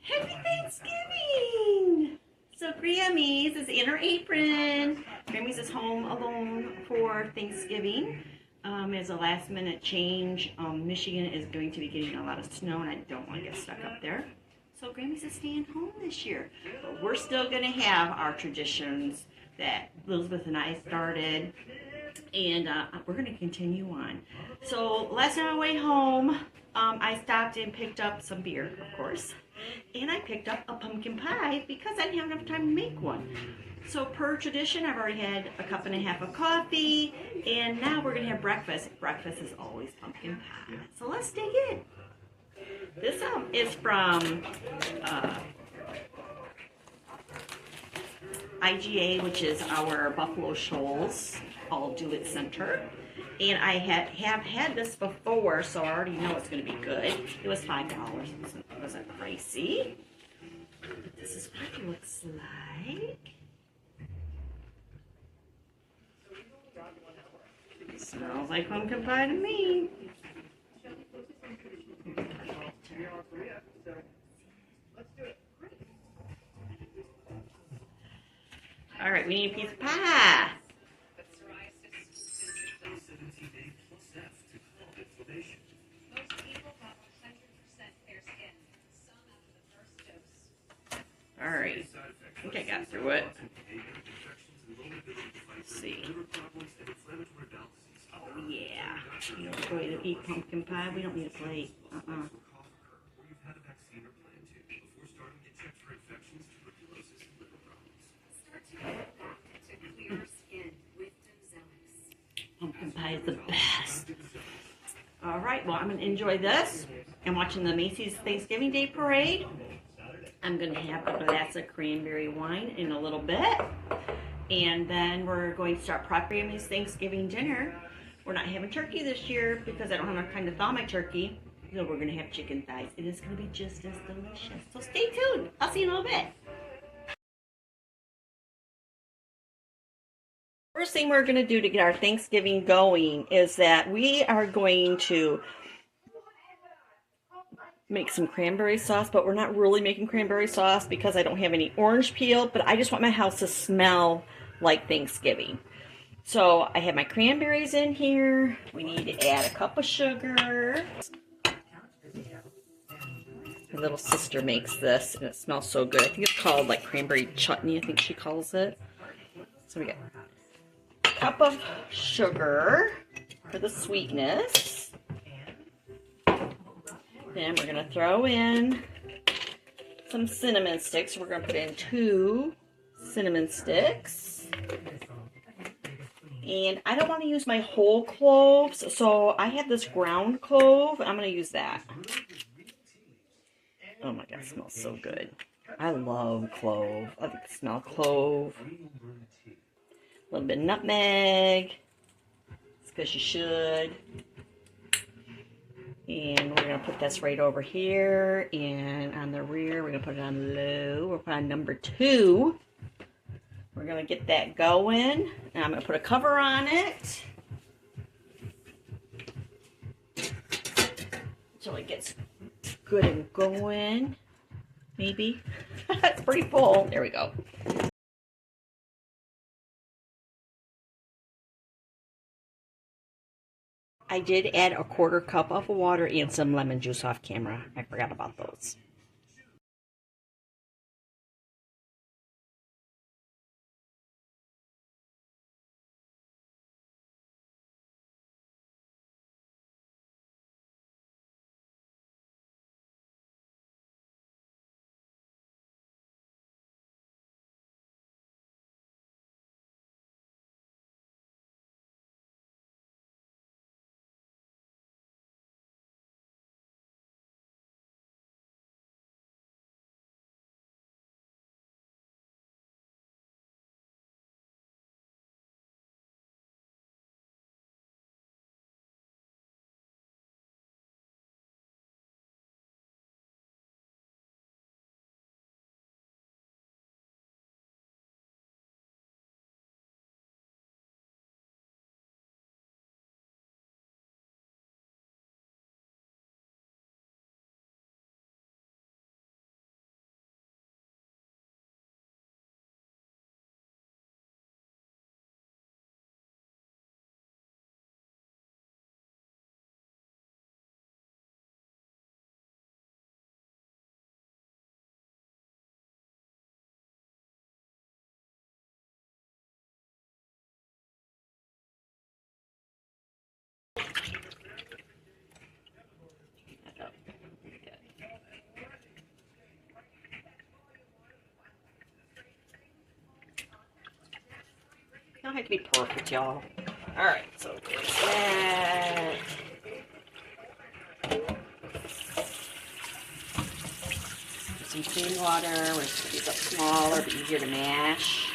Happy Thanksgiving! So Grammys is in her apron. Grammys is home alone for Thanksgiving. As a last minute change, Michigan is going to be getting a lot of snow and I don't want to get stuck up there. So Grammys is staying home this year. But we're still going to have our traditions that Elizabeth and I started, and we're going to continue on. So last night on my way home, I stopped and picked up some beer, of course, and I picked up a pumpkin pie because I didn't have enough time to make one. So per tradition, I've already had a cup and a half of coffee, and now we're going to have breakfast. Breakfast is always pumpkin pie. So let's dig in. This is from IGA, which is our Buffalo Shoals All Do It Center. And I have had this before, so I already know it's going to be good. It was $5. It wasn't pricey. But this is what it looks like. Smells like pumpkin pie to me. All right, we need a piece of pie. All right, I think I got through it. Let's see. Oh yeah, you know, going to eat pumpkin pie. We don't need a plate. Pumpkin pie is the best. All right, well, I'm going to enjoy this. I'm watching the Macy's Thanksgiving Day Parade. I'm going to have a glass of cranberry wine in a little bit. And then we're going to start prepping Grammy's Thanksgiving dinner. We're not having turkey this year because I don't have enough time to thaw my turkey. So we're going to have chicken thighs. It is going to be just as delicious. So stay tuned. I'll see you in a little bit. First thing we're going to do to get our Thanksgiving going is that we are going to make some cranberry sauce, but we're not really making cranberry sauce because I don't have any orange peel, but I just want my house to smell like Thanksgiving. So I have my cranberries in here. We need to add a cup of sugar. My little sister makes this and it smells so good. I think it's called like cranberry chutney, I think she calls it. So we got a cup of sugar for the sweetness. Then we're going to throw in some cinnamon sticks. We're going to put in 2 cinnamon sticks. And I don't want to use my whole cloves, so I have this ground clove. I'm going to use that. Oh my god, it smells so good. I love clove. I like the smell of clove. A little bit of nutmeg. It's because you should. And we're going to put this right over here. And on the rear, we're going to put it on low. We'll put on number 2. We're going to get that going. And I'm going to put a cover on it until it gets good and going. Maybe. It's pretty full. There we go. I did add a 1/4 cup of water and some lemon juice off camera. I forgot about those. Don't have to be perfect, y'all. Alright, so there's that. Some clean water. We're going to use up smaller, but easier to mash.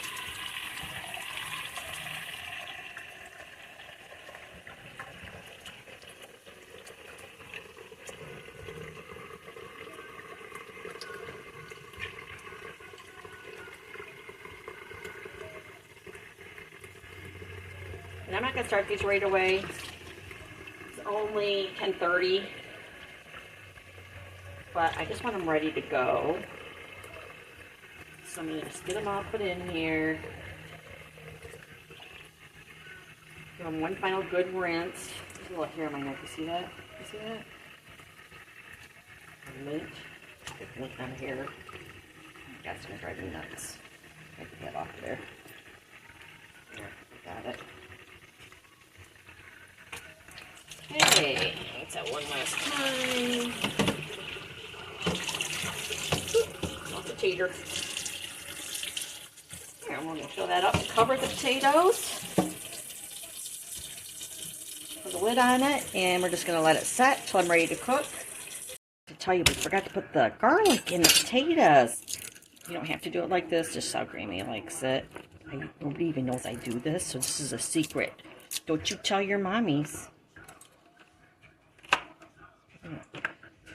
And I'm not going to start these right away. It's only 10:30. But I just want them ready to go. So I'm going to just get them all put in here. Give them one final good rinse. There's a little hair on my neck. You see that? You see that? Lint. Get lint on here. That's going to drive me nuts. Take the head off there. There, got it. Okay, let's that one last time. Off the tater. Here, I'm going to fill that up and cover the potatoes. Put the lid on it, and we're just going to let it set till I'm ready to cook. To tell you, we forgot to put the garlic in the potatoes. You don't have to do it like this, just how Grammy likes it. Nobody even knows I do this, so this is a secret. Don't you tell your mommies.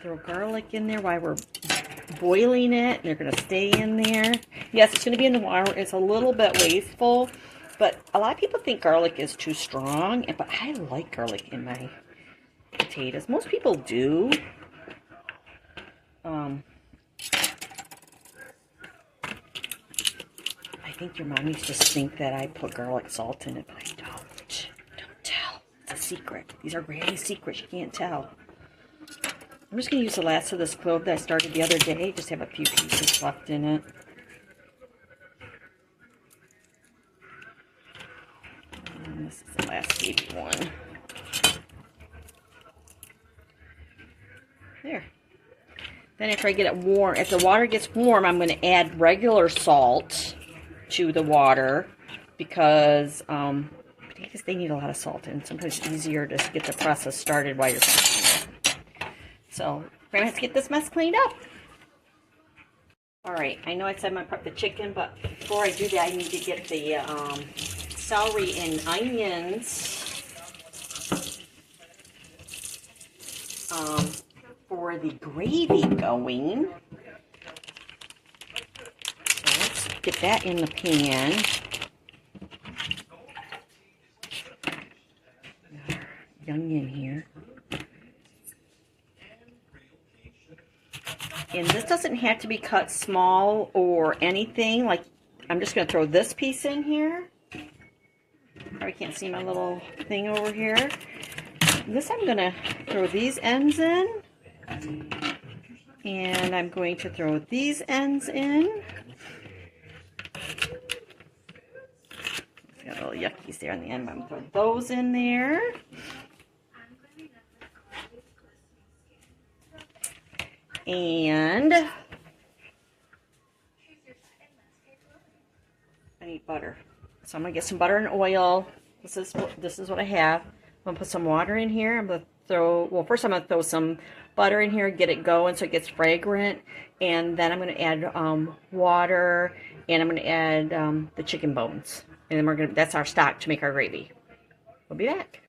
Throw garlic in there while we're boiling it. They're going to stay in there. Yes, it's going to be in the water. It's a little bit wasteful, but a lot of people think garlic is too strong, but I like garlic in my potatoes. Most people do. I think your mommies just think that I put garlic salt in it, but I don't. Don't tell. It's a secret. These are Granny secrets. You can't tell. I'm just going to use the last of this clove that I started the other day. Just have a few pieces left in it. And this is the last baby one. There. Then after I get it warm, if the water gets warm, I'm going to add regular salt to the water because potatoes, they need a lot of salt, and sometimes it's easier to get the process started while you're cooking it. So we're going to have to get this mess cleaned up. Alright, I know I said I'm going to prep the chicken, but before I do that, I need to get the celery and onions for the gravy going. So let's get that in the pan. Onion here. And this doesn't have to be cut small or anything. Like, I'm just going to throw this piece in here. Probably can't see my little thing over here. This I'm going to throw these ends in. And I'm going to throw these ends in. It's got little yuckies there on the end. I'm going to throw those in there. And I need butter. So I'm going to get some butter and oil. This is what I have. I'm going to put some water in here. I'm going to throw, well, first I'm going to throw some butter in here, get it going so it gets fragrant. And then I'm going to add water, and I'm going to add the chicken bones. And then we're going to, that's our stock to make our gravy. We'll be back.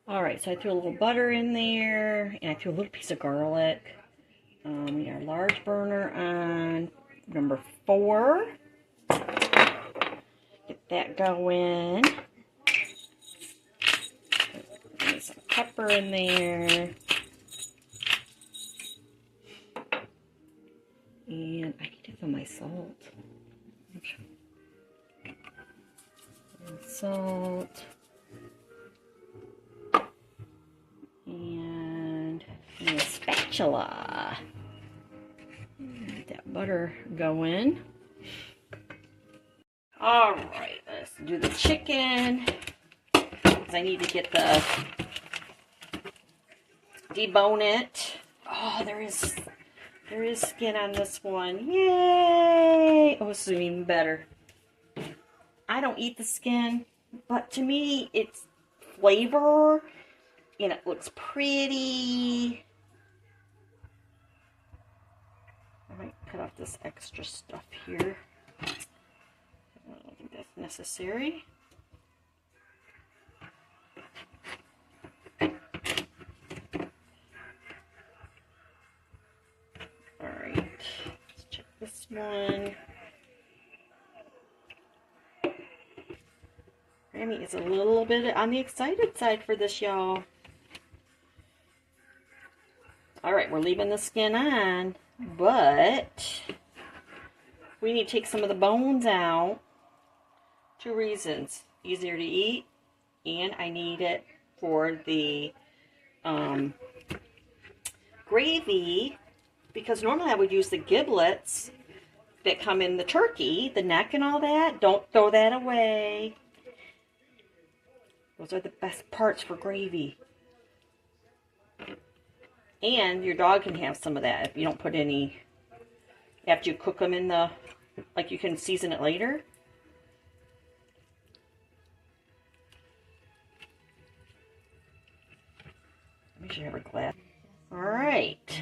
Alright, so I threw a little butter in there, and I threw a little piece of garlic. We got a large burner on number 4. Get that going. Put some pepper in there. And I need to fill my salt. Salt. And a spatula. Get that butter going. Alright, let's do the chicken. Because I need to get the debone it. Oh, there is skin on this one. Yay! Oh, this is even better. I don't eat the skin, but to me, it's flavor, and it looks pretty. I might cut off this extra stuff here. I don't think that's necessary. Alright, let's check this one. Grammy is a little bit on the excited side for this, y'all. Alright, we're leaving the skin on, but we need to take some of the bones out. 2 reasons. Easier to eat, and I need it for the gravy, because normally I would use the giblets that come in the turkey, the neck and all that. Don't throw that away. Those are the best parts for gravy. And your dog can have some of that if you don't put any, after you cook them in the, like you can season it later. Make sure you have a glass. Alright.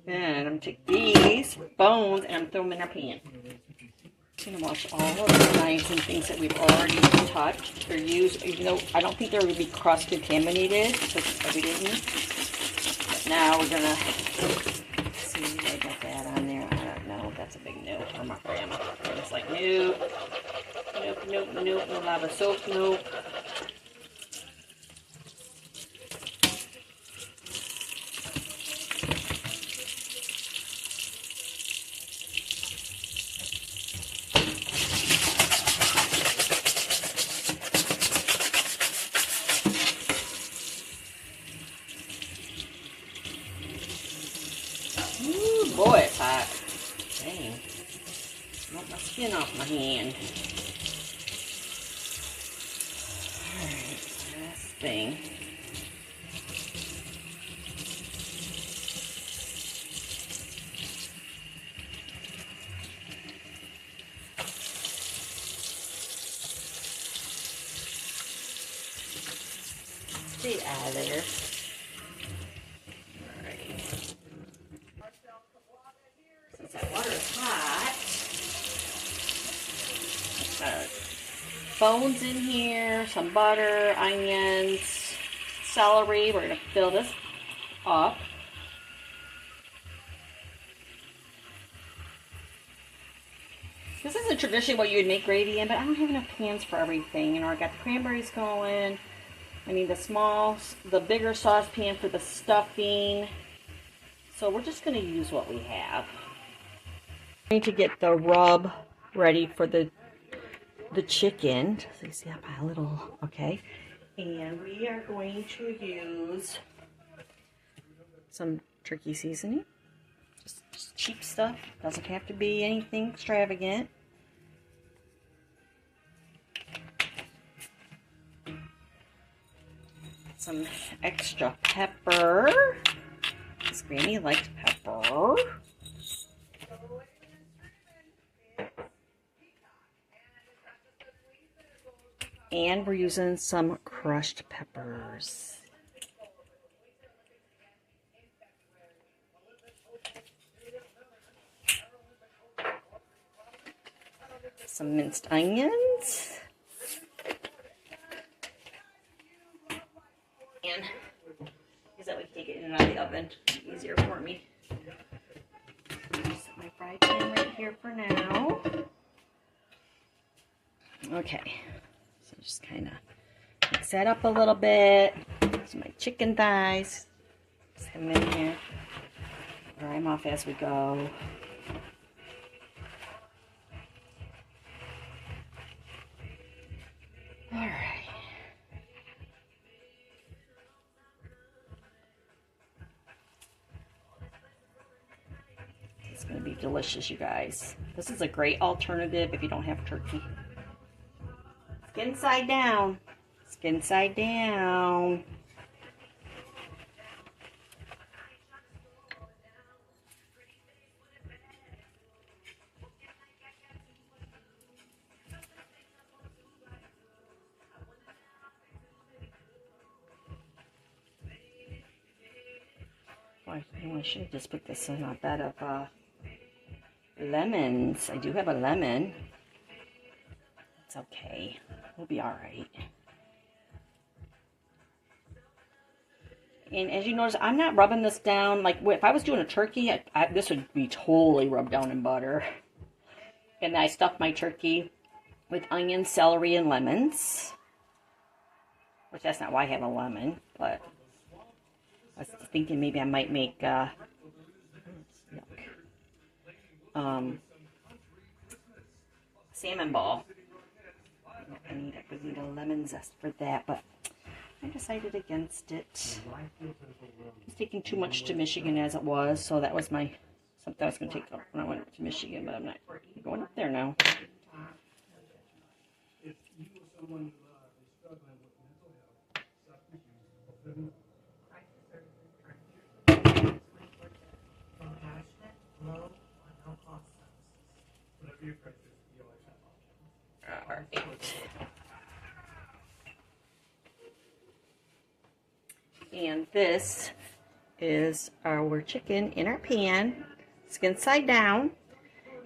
Then I'm going to take these bones and I'm throwing them in our pan. I'm going to wash all of the knives and things that we've already touched or used, even though I don't think they're going to be cross-contaminated because we didn't. But now we're going to see if I got that on there. I don't know. That's a big no for my grandma. It's like, nope, nope, nope, nope, no lava soap, nope. Ooh, boy, it's hot. Dang. Knock my skin off my hand. Alright, last thing. Stay out of there. Bones in here, some butter, onions, celery. We're going to fill this up. This isn't traditionally what you would make gravy in, but I don't have enough pans for everything. You know, I got the cranberries going. I need the bigger saucepan for the stuffing. So we're just going to use what we have. I need to get the rub ready for the chicken. So you see up a little, okay. And we are going to use some turkey seasoning. Just cheap stuff. Doesn't have to be anything extravagant. Some extra pepper. Because Granny likes pepper. And we're using some crushed peppers. Some minced onions. And because that way we can get it out of the oven easier for me. Set my fry pan right here for now. Okay. So just kind of mix that up a little bit. There's my chicken thighs. Just have them in here. Fry them off as we go. Alright. It's going to be delicious, you guys. This is a great alternative if you don't have turkey. Skin side down. Skin side down. I should have just put this in a bed of lemons. I do have a lemon. It's okay. We'll be all right. And as you notice, I'm not rubbing this down. Like, if I was doing a turkey, this would be totally rubbed down in butter. And I stuffed my turkey with onions, celery, and lemons. Which, that's not why I have a lemon, but I was thinking maybe I might make salmon ball. I need a lemon zest for that, but I decided against it. It's taking too much to Michigan as it was, so that was something I was going to take up when I went to Michigan, but I'm not going up there now. And this is our chicken in our pan, skin side down.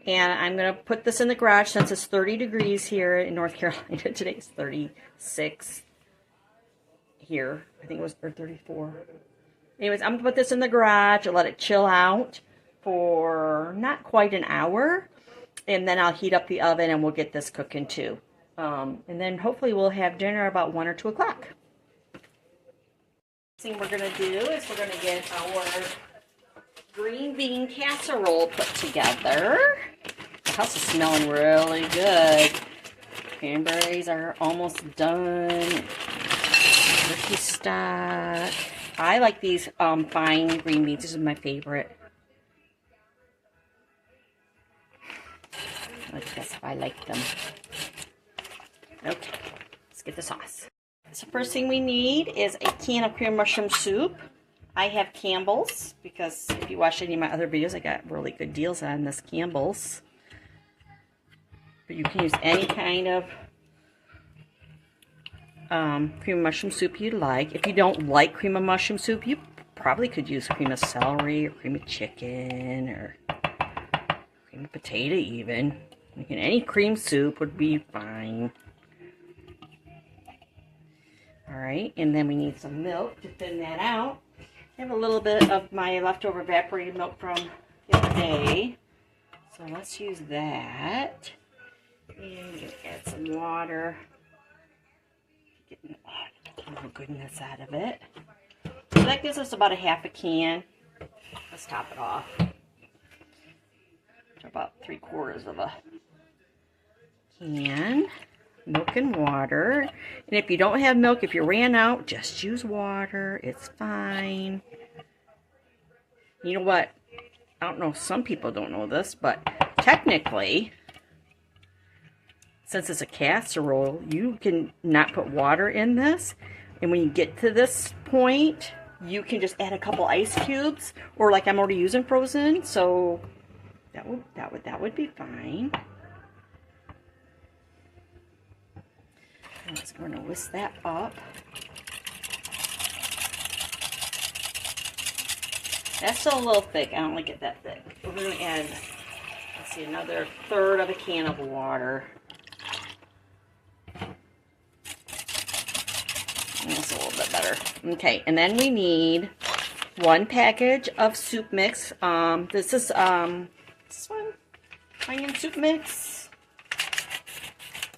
And I'm going to put this in the garage since it's 30 degrees here in North Carolina. Today is 36 here. I think it was, or 34. Anyways, I'm going to put this in the garage and let it chill out for not quite an hour. And then I'll heat up the oven and we'll get this cooking too. And then hopefully we'll have dinner about 1 or 2 o'clock. Thing we're going to do is we're going to get our green bean casserole put together. The house is smelling really good. Cranberries are almost done. Turkey stock. I like these fine green beans. This is my favorite. That's how I like them. Okay, let's get the sauce. So first thing we need is a can of cream mushroom soup. I have Campbell's because if you watch any of my other videos, I got really good deals on this Campbell's. But you can use any kind of cream of mushroom soup you like. If you don't like cream of mushroom soup, you probably could use cream of celery or cream of chicken or cream of potato even. Any cream soup would be fine. Alright, and then we need some milk to thin that out. I have a little bit of my leftover evaporated milk from the other day. So let's use that. And we're going to add some water. Getting all the goodness out of it. So that gives us about a half a can. Let's top it off. About 3/4 of a can. Milk and water. And if you don't have milk, if you ran out, just use water. It's fine. You know what? I don't know, some people don't know this, but technically, since it's a casserole, you can not put water in this. And when you get to this point, you can just add a couple ice cubes, or like I'm already using frozen, so that would be fine. We're going to whisk that up. That's still a little thick. I don't like it that thick. We're going to add, let's see, another 1/3 of a can of water. That's a little bit better. Okay, and then we need 1 package of soup mix. This is this one, onion soup mix.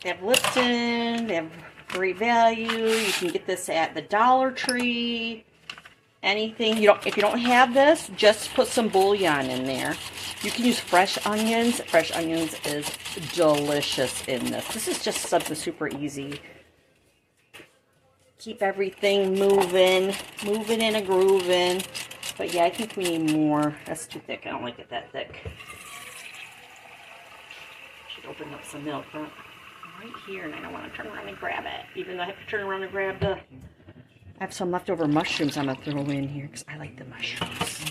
They have Lipton, they have great value. You can get this at the Dollar Tree. Anything. If you don't have this, just put some bouillon in there. You can use fresh onions. Fresh onions is delicious in this. This is just something super easy. Keep everything moving and a grooving. But yeah, I think we need more. That's too thick. I don't like it that thick. Should open up some milk, huh? Right here, and I don't want to turn around and grab it, even though I have to turn around and grab the... I have some leftover mushrooms I'm going to throw in here, because I like the mushrooms.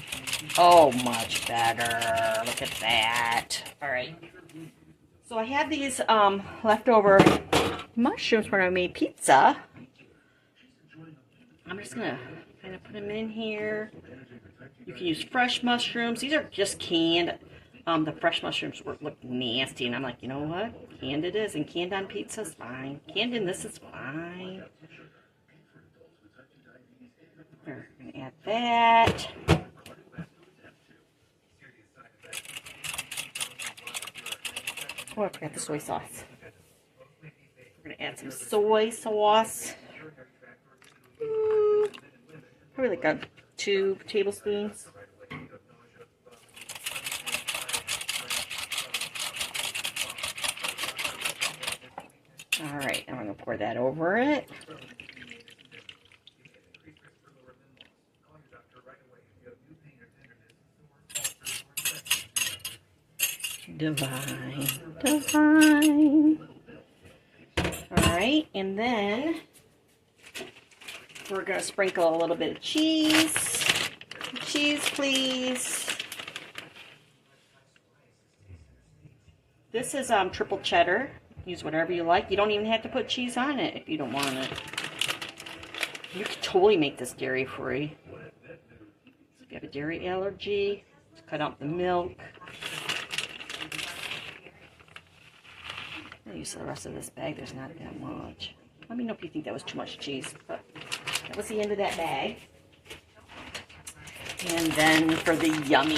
Oh, much better. Look at that. Alright. So I have these leftover mushrooms when I made pizza. I'm just going to kind of put them in here. You can use fresh mushrooms. These are just canned. The fresh mushrooms look nasty, and I'm like, you know what? Canned it is, and canned on pizza is fine. Canned in this is fine. We're going to add that. Oh, I forgot the soy sauce. We're going to add some soy sauce. Probably like 2 tablespoons. All right, I'm going to pour that over it. Divine, divine. All right, and then we're going to sprinkle a little bit of cheese. Cheese, please. This is triple cheddar. Use whatever you like. You don't even have to put cheese on it if you don't want it. You could totally make this dairy-free. If you have a dairy allergy, just cut out the milk. I'll use the rest of this bag. There's not that much. Let me know if you think that was too much cheese, but that was the end of that bag. And then for the yummy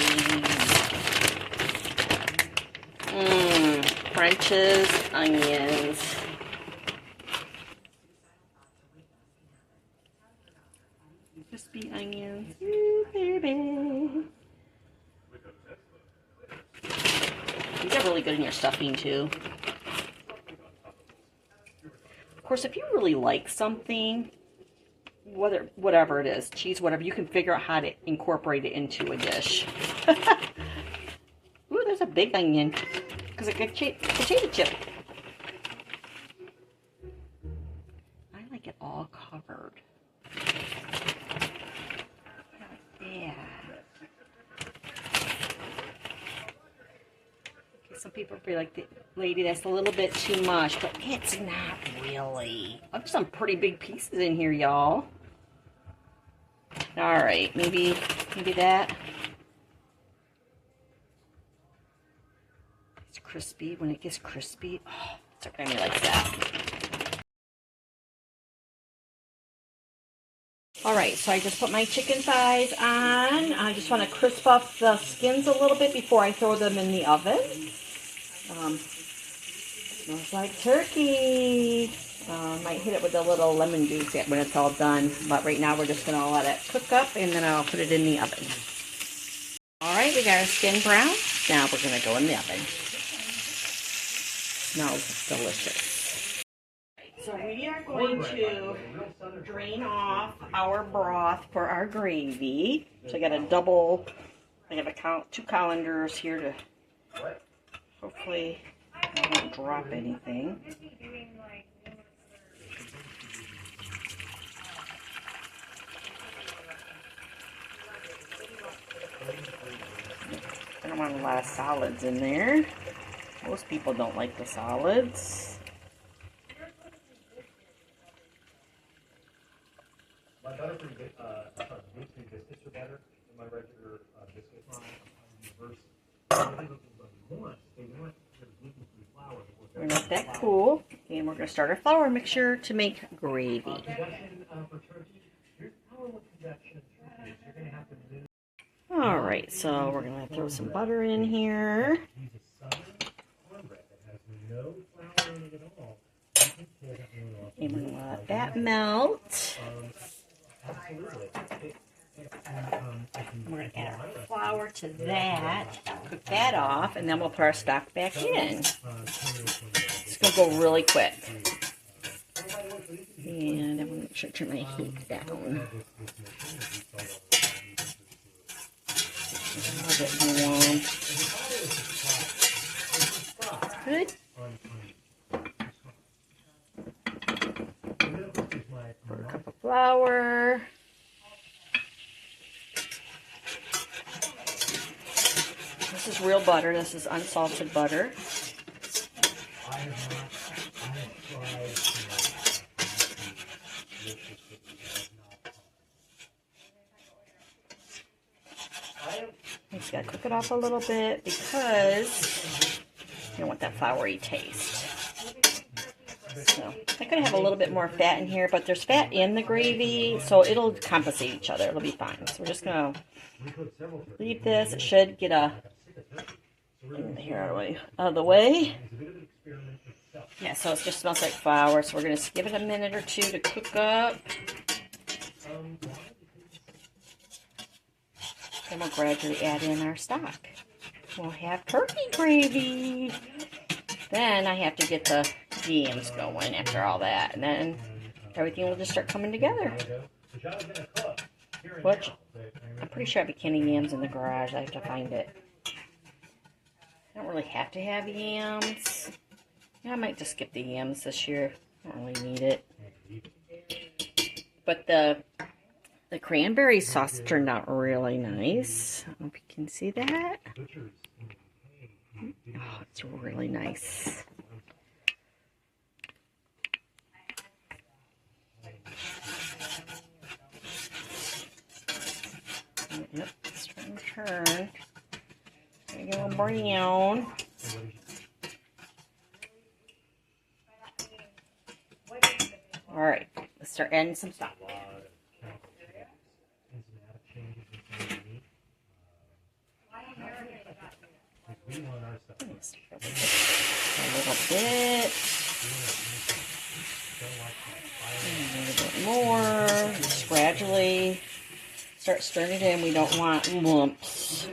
French's onions. Crispy onions. Ooh, baby. These are really good in your stuffing too. Of course, if you really like something, whatever it is, cheese, whatever, you can figure out how to incorporate it into a dish. Ooh, there's a big onion. Because it's a potato chip. I like it all covered. Yeah. Okay, some people feel like, lady, that's a little bit too much, but it's not really. I've some pretty big pieces in here, y'all. All right, maybe that. It's crispy. When it gets crispy, oh, it's Grammy likes that. All right, so I just put my chicken thighs on. I just want to crisp up the skins a little bit before I throw them in the oven. Smells like turkey. Might hit it with a little lemon juice when it's all done. But right now we're just going to let it cook up and then I'll put it in the oven. All right, we got our skin brown. Now we're going to go in the oven. Smells delicious. So we are going to drain off our broth for our gravy. So I got I have 2 colanders here to hopefully I won't drop anything. I don't want a lot of solids in there. Most people don't like the solids. My buttercream biscuits are better than my regular biscuits. We're going to let that cool, and we're going to start our flour mixture to make gravy. Alright, so we're going to throw some butter in here. And we're going to let that melt. We're going to add our flour to that, cook that off, and then we'll put our stock back in. It's going to go really quick. And I'm going to make sure to turn my heat down. A little bit warm. Good. Pour a cup of flour. This is real butter. This is unsalted butter. Just gotta cook it off a little bit because you don't want that floury taste. So I could have a little bit more fat in here, but there's fat in the gravy, so it'll compensate each other. It'll be fine. So we're just gonna leave this. It should get here out of the way. Yeah, so it just smells like flour. So we're gonna give it a minute or two to cook up. Then we'll gradually add in our stock. We'll have turkey gravy. Then I have to get the yams going after all that. And then everything will just start coming together. Which, I'm pretty sure I have a can of yams in the garage. I have to find it. I don't really have to have yams. Yeah, I might just skip the yams this year. I don't really need it. But the cranberry sauce turned out really nice. I don't know if you can see that. Oh, it's really nice. Yep, it's trying to turn. Get a little brown. Alright, let's start adding some stock. A little bit. A little bit more. Just gradually start stirring it in. We don't want lumps.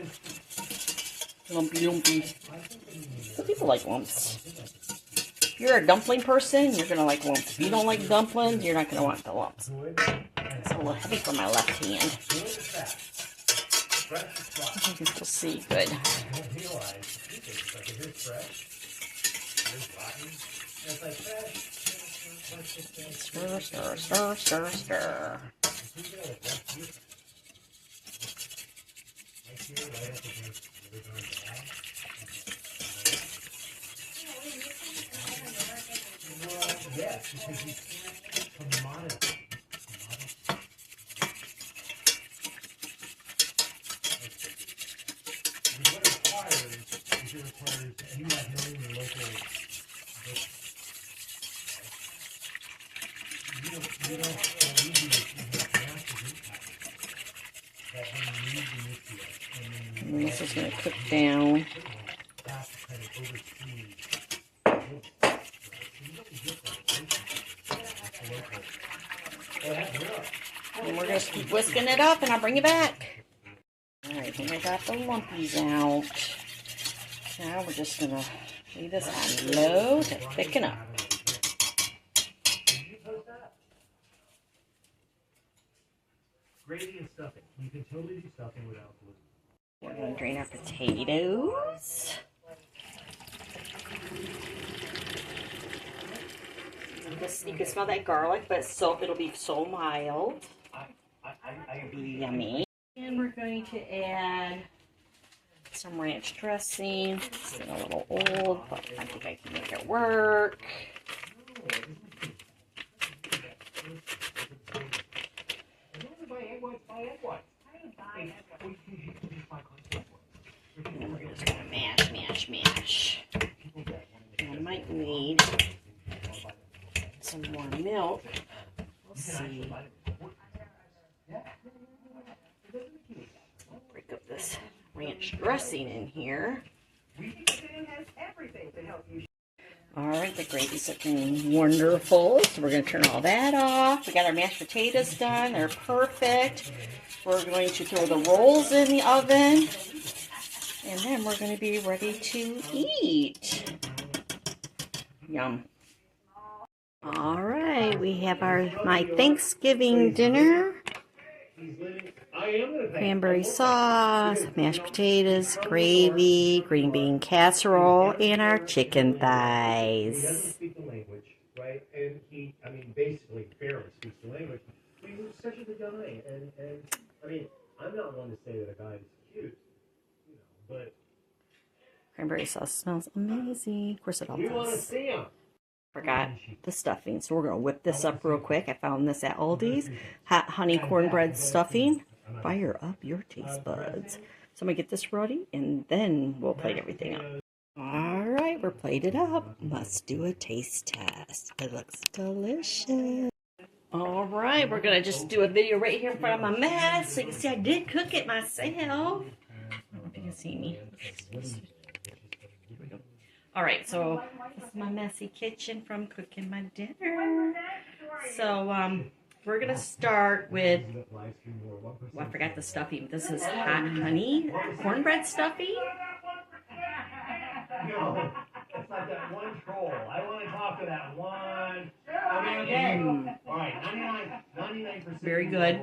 Lumpy. Some people like lumps. If you're a dumpling person, you're going to like lumps. If you don't like dumplings, you're not going to want the lumps. It's a little heavy for my left hand. You can still see good. Stir, stir, stir, stir, stir. Yes, because he's commodity. What it requires is you have known your local. You don't believe and this is going to cook down. And we're going to keep whisking it up, and I'll bring it back. Alright, I think I got the lumpies out. Now we're just going to leave this on low to thicken up. Gravy and stuffing. You can totally do stuffing without gluten. We're going to drain our potatoes. You can smell that garlic, but it'll be so mild. It'll be yummy. And we're going to add some ranch dressing. It's a little old, but I think I can make it work. And we're just going to mash. I might need some more milk. We'll see. Break up this ranch dressing in here. Alright, the gravy's looking wonderful. So we're going to turn all that off. We got our mashed potatoes done. They're perfect. We're going to throw the rolls in the oven. And then we're going to be ready to eat. Yum. Alright, we have my Thanksgiving dinner. Cranberry sauce, mashed potatoes, gravy, green bean casserole, and our chicken thighs. He doesn't speak the language, right? And he, basically barely speaks the language. He was such a good guy, and I'm not one to say that a guy is cute, but cranberry sauce smells amazing. Of course it all does. We want to see him. Forgot the stuffing, so we're going to whip this up real quick. I found this at Aldi's. Hot honey cornbread stuffing. fire up your taste buds. So I'm gonna get this ready and then we'll plate everything up. All right, we're plated up. Let's do a taste test. It looks delicious. All right, we're gonna just do a video right here in front of my mess so you can see I did cook it myself. I don't know if you can see me. Here we go. All right, so this is my messy kitchen from cooking my dinner. So we're gonna start with, well, I forgot the stuffing. This is hot honey cornbread stuffing. No, it's like that one troll. I want to talk to that one. All right, 99%. Very good.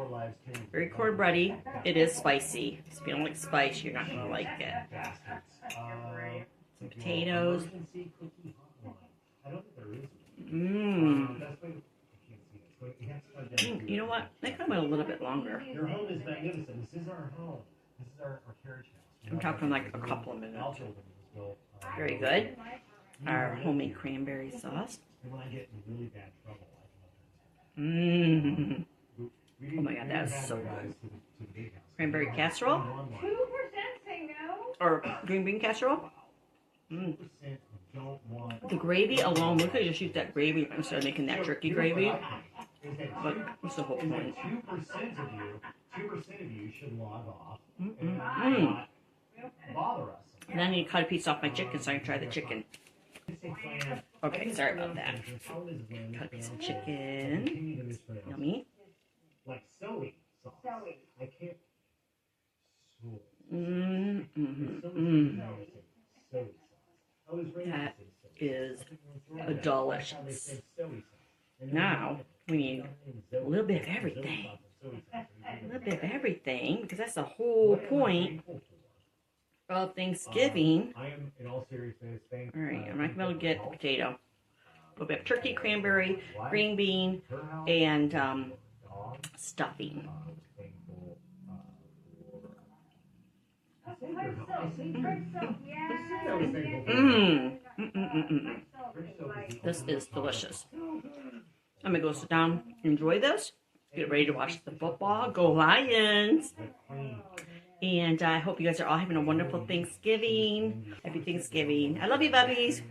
Very cornbready. It is spicy. So if you don't like spice, you're not gonna like it. Some potatoes. You know what? They come in a little bit longer. Your home is magnificent. This is our home. This is our carriage house. I'm talking like a couple of minutes. Very good. Our homemade cranberry sauce. When I get in really bad trouble, Oh my god, that is so good. Cranberry casserole? 2% say no. Or green bean casserole? The gravy alone, we could just use that gravy instead of making that turkey gravy. But what's the whole point? 2% of you should log off and not bother us. And then I need to cut a piece off my chicken so I can try the chicken. Okay, sorry about that. Cut a piece of chicken. Yummy. Like soy sauce. I can't. That is delicious. Now we need a little bit of everything. A little bit of everything, because that's the whole point of Thanksgiving. Alright, I'm not going to be able to get the potato. A little bit of turkey, cranberry, green bean, and stuffing. This is delicious. I'm going to go sit down, enjoy this, get ready to watch the football. Go Lions! And I hope you guys are all having a wonderful Thanksgiving. Happy Thanksgiving. I love you, bubbies.